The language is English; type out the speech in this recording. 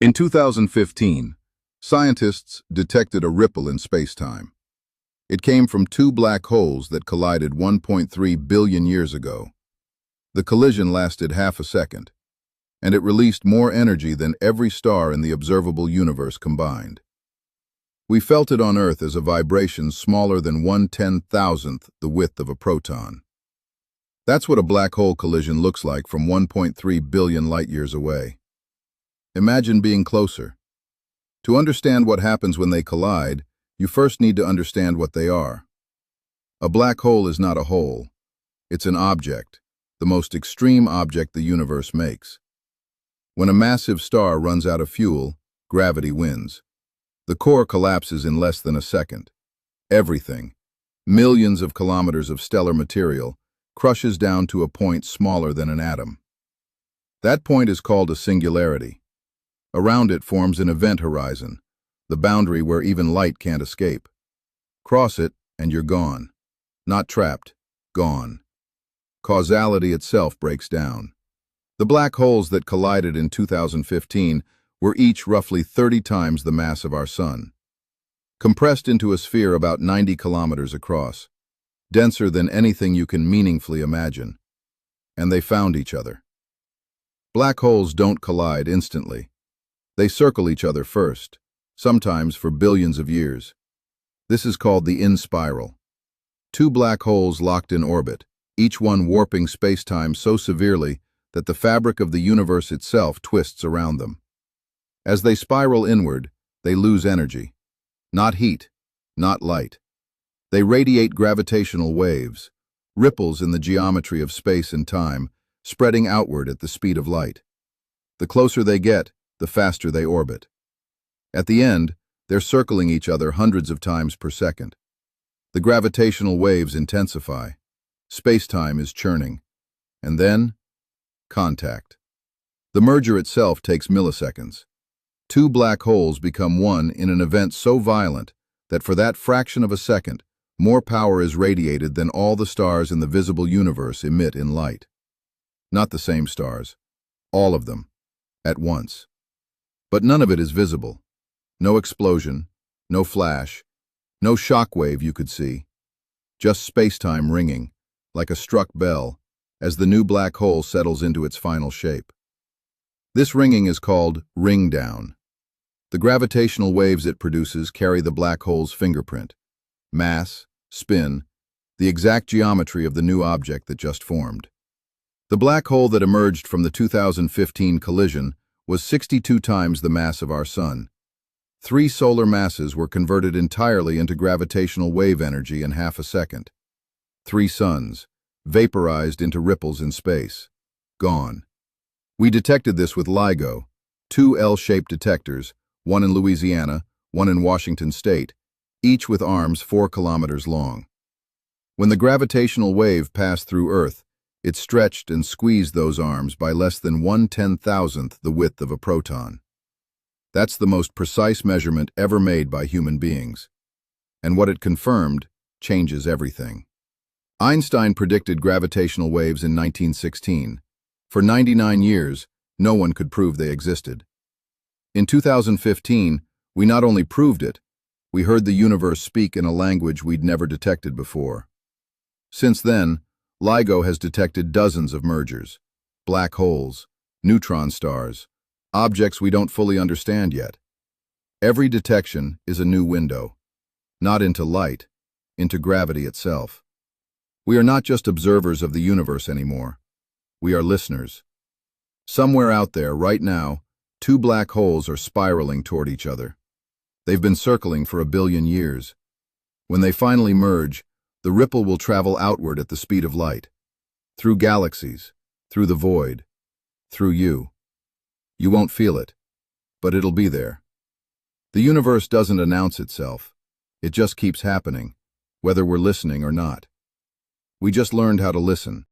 In 2015, scientists detected a ripple in spacetime. It came from two black holes that collided 1.3 billion years ago. The collision lasted half a second, and it released more energy than every star in the observable universe combined. We felt it on Earth as a vibration smaller than 1/10,000th the width of a proton. That's what a black hole collision looks like from 1.3 billion light-years away. Imagine being closer. To understand what happens when they collide, you first need to understand what they are. A black hole is not a hole. It's an object, the most extreme object the universe makes. When a massive star runs out of fuel, gravity wins. The core collapses in less than a second. Everything, millions of kilometers of stellar material, crushes down to a point smaller than an atom. That point is called a singularity. Around it forms an event horizon, the boundary where even light can't escape. Cross it, and you're gone. Not trapped, gone. Causality itself breaks down. The black holes that collided in 2015 were each roughly 30 times the mass of our Sun. Compressed into a sphere about 90 kilometers across, denser than anything you can meaningfully imagine. And they found each other. Black holes don't collide instantly. They circle each other first, sometimes for billions of years. This is called the Inspiral. Two black holes locked in orbit, each one warping spacetime so severely that the fabric of the universe itself twists around them. As they spiral inward, they lose energy. Not heat, not light. They radiate gravitational waves, ripples in the geometry of space and time, spreading outward at the speed of light. The closer they get, the faster they orbit. At the end, they're circling each other hundreds of times per second. The gravitational waves intensify. Space-time is churning. And then, contact. The merger itself takes milliseconds. Two black holes become one in an event so violent that for that fraction of a second, more power is radiated than all the stars in the visible universe emit in light. Not the same stars. All of them. At once. But none of it is visible. No explosion, no flash, no shockwave you could see. Just space-time ringing, like a struck bell, as the new black hole settles into its final shape. This ringing is called Ringdown. The gravitational waves it produces carry the black hole's fingerprint. Mass, spin, the exact geometry of the new object that just formed. The black hole that emerged from the 2015 collision was 62 times the mass of our Sun. 3 solar masses were converted entirely into gravitational wave energy in half a second. 3 suns, vaporized into ripples in space. Gone. We detected this with LIGO, 2 L-shaped detectors, one in Louisiana, one in Washington State, each with arms 4 kilometers long. When the gravitational wave passed through Earth, it stretched and squeezed those arms by less than 1/10,000th the width of a proton. That's the most precise measurement ever made by human beings. And what it confirmed changes everything. Einstein predicted gravitational waves in 1916. For 99 years, no one could prove they existed. In 2015, we not only proved it, we heard the universe speak in a language we'd never detected before. Since then, LIGO has detected dozens of mergers, black holes, neutron stars, objects we don't fully understand yet. Every detection is a new window, not into light, into gravity itself. We are not just observers of the universe anymore. We are listeners. Somewhere out there, right now, 2 black holes are spiraling toward each other. They've been circling for 1 billion years. When they finally merge, the ripple will travel outward at the speed of light, through galaxies, through the void, through you. You won't feel it, but it'll be there. The universe doesn't announce itself. It just keeps happening, whether we're listening or not. We just learned how to listen,